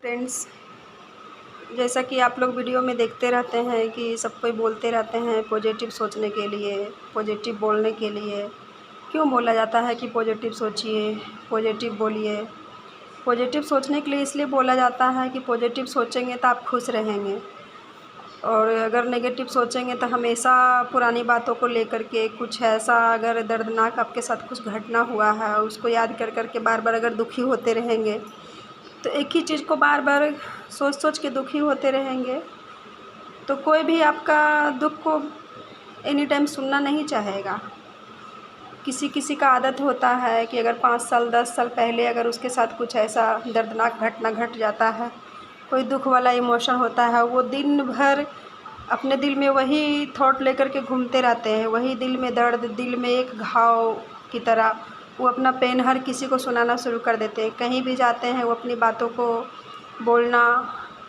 Friends, जैसा कि आप लोग वीडियो में देखते रहते हैं कि सब कोई बोलते रहते हैं पॉजिटिव सोचने के लिए, पॉजिटिव बोलने के लिए। क्यों बोला जाता है कि पॉजिटिव सोचिए, पॉजिटिव बोलिए? पॉजिटिव सोचने के लिए इसलिए बोला जाता है कि पॉजिटिव सोचेंगे तो आप खुश रहेंगे, और अगर नेगेटिव सोचेंगे तो हमेशा पुरानी बातों को लेकर के कुछ ऐसा, अगर दर्दनाक आपके साथ कुछ घटना हुआ है उसको याद कर कर के बार बार अगर दुखी होते रहेंगे, तो एक ही चीज़ को बार बार सोच सोच के दुखी होते रहेंगे, तो कोई भी आपका दुख को एनी टाइम सुनना नहीं चाहेगा। किसी किसी का आदत होता है कि अगर 5 साल 10 साल पहले अगर उसके साथ कुछ ऐसा दर्दनाक घटना घट जाता है, कोई दुख वाला इमोशन होता है, वो दिन भर अपने दिल में वही थॉट लेकर के घूमते रहते हैं, वही दिल में दर्द, दिल में एक घाव की तरह वो अपना पेन हर किसी को सुनाना शुरू कर देते हैं। कहीं भी जाते हैं वो अपनी बातों को बोलना,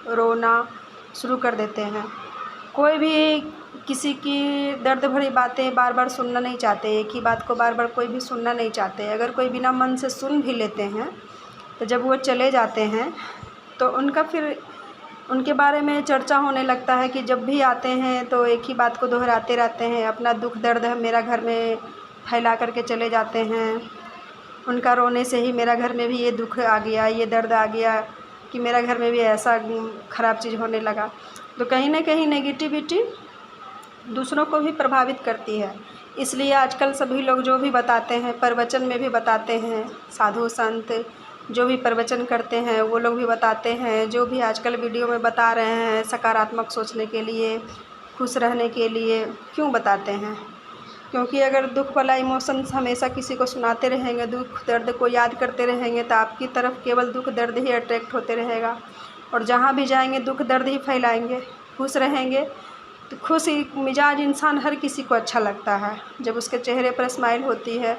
रोना शुरू कर देते हैं। कोई भी किसी की दर्द भरी बातें बार बार सुनना नहीं चाहते, एक ही बात को बार बार कोई भी सुनना नहीं चाहते। अगर कोई बिना मन से सुन भी लेते हैं तो जब वो चले जाते हैं तो उनका फिर उनके बारे में चर्चा होने लगता है कि जब भी आते हैं तो एक ही बात को दोहराते रहते हैं, अपना दुख दर्द मेरा घर में फैला करके चले जाते हैं। उनका रोने से ही मेरा घर में भी ये दुख आ गया, ये दर्द आ गया कि मेरा घर में भी ऐसा ख़राब चीज़ होने लगा। तो कहीं ना कहीं नेगेटिविटी दूसरों को भी प्रभावित करती है। इसलिए आजकल सभी लोग जो भी बताते हैं, प्रवचन में भी बताते हैं, साधु संत जो भी प्रवचन करते हैं वो लोग भी बताते हैं, जो भी आजकल वीडियो में बता रहे हैं सकारात्मक सोचने के लिए, खुश रहने के लिए। क्यों बताते हैं? क्योंकि अगर दुख वाला इमोशंस हमेशा किसी को सुनाते रहेंगे, दुख दर्द को याद करते रहेंगे, तो आपकी तरफ केवल दुख दर्द ही अट्रैक्ट होते रहेगा, और जहाँ भी जाएंगे दुख दर्द ही फैलाएंगे। खुश रहेंगे तो खुश मिजाज इंसान हर किसी को अच्छा लगता है। जब उसके चेहरे पर स्माइल होती है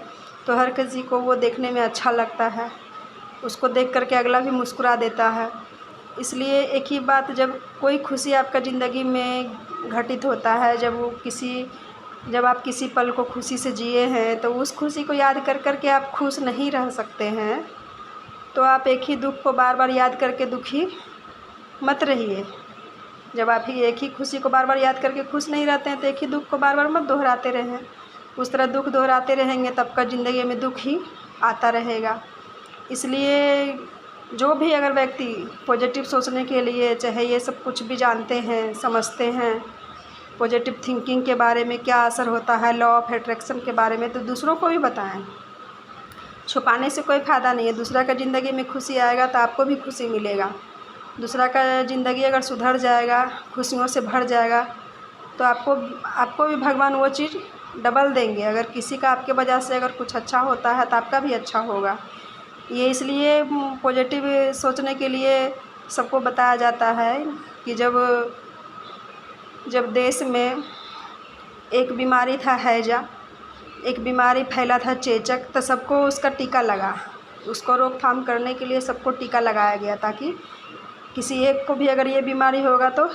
तो हर किसी को वो देखने में अच्छा लगता है, उसको देख करके अगला भी मुस्कुरा देता है। इसलिए एक ही बात, जब कोई खुशी आपका ज़िंदगी में घटित होता है, जब आप किसी पल को खुशी से जिए हैं, तो उस खुशी को याद कर कर के आप खुश नहीं रह सकते हैं, तो आप एक ही दुख को बार बार याद करके दुखी मत रहिए। जब आप ही एक ही खुशी को बार बार याद करके खुश नहीं रहते हैं तो एक ही दुख को बार बार मत दोहराते रहें। उस तरह दुख दोहराते रहेंगे तब का ज़िंदगी में दुख ही आता रहेगा। इसलिए जो भी अगर व्यक्ति पॉजिटिव सोचने के लिए, चाहे ये सब कुछ भी जानते हैं, समझते हैं पॉजिटिव थिंकिंग के बारे में क्या असर होता है, लॉ ऑफ अट्रैक्शन के बारे में, तो दूसरों को भी बताएं। छुपाने से कोई फ़ायदा नहीं है। दूसरा का ज़िंदगी में खुशी आएगा तो आपको भी खुशी मिलेगा। दूसरा का ज़िंदगी अगर सुधर जाएगा, खुशियों से भर जाएगा, तो आपको भी भगवान वो चीज़ डबल देंगे। अगर किसी का आपके वजह से अगर कुछ अच्छा होता है तो आपका भी अच्छा होगा। ये इसलिए पॉजिटिव सोचने के लिए सबको बताया जाता है कि जब देश में एक बीमारी था हैजा, एक बीमारी फैला था चेचक, तो सबको उसका टीका लगा। उसको रोकथाम करने के लिए सबको टीका लगाया गया, ताकि किसी एक को भी अगर ये बीमारी होगा तो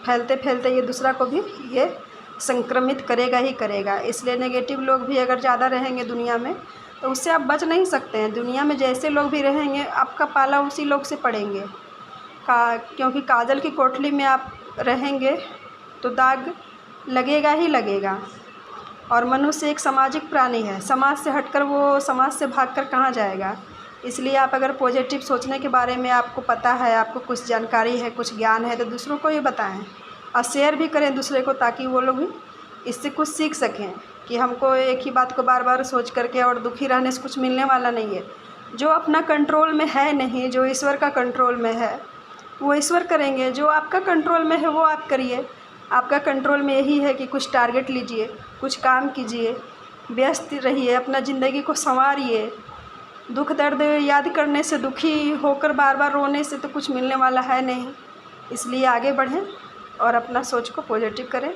फैलते फैलते ये दूसरा को भी ये संक्रमित करेगा ही करेगा। इसलिए नेगेटिव लोग भी अगर ज़्यादा रहेंगे दुनिया में तो उससे आप बच नहीं सकते हैं। दुनिया में जैसे लोग भी रहेंगे आपका पाला उसी लोग से पड़ेंगे। क्योंकि काजल की कोठली में आप रहेंगे तो दाग लगेगा ही लगेगा। और मनुष्य एक सामाजिक प्राणी है, समाज से हटकर वो समाज से भागकर कहाँ जाएगा। इसलिए आप अगर पॉजिटिव सोचने के बारे में आपको पता है, आपको कुछ जानकारी है, कुछ ज्ञान है, तो दूसरों को ये बताएं और शेयर भी करें दूसरे को, ताकि वो लोग भी इससे कुछ सीख सकें कि हमको एक ही बात को बार बार सोच करके और दुखी रहने से कुछ मिलने वाला नहीं है। जो अपना कंट्रोल में है नहीं, जो ईश्वर का कंट्रोल में है वो ईश्वर करेंगे। जो आपका कंट्रोल में है वो आप करिए। आपका कंट्रोल में यही है कि कुछ टारगेट लीजिए, कुछ काम कीजिए, व्यस्त रहिए, अपना ज़िंदगी को संवारिए। दुख दर्द याद करने से, दुखी होकर बार बार रोने से तो कुछ मिलने वाला है नहीं। इसलिए आगे बढ़ें और अपना सोच को पॉजिटिव करें।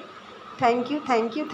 Thank you.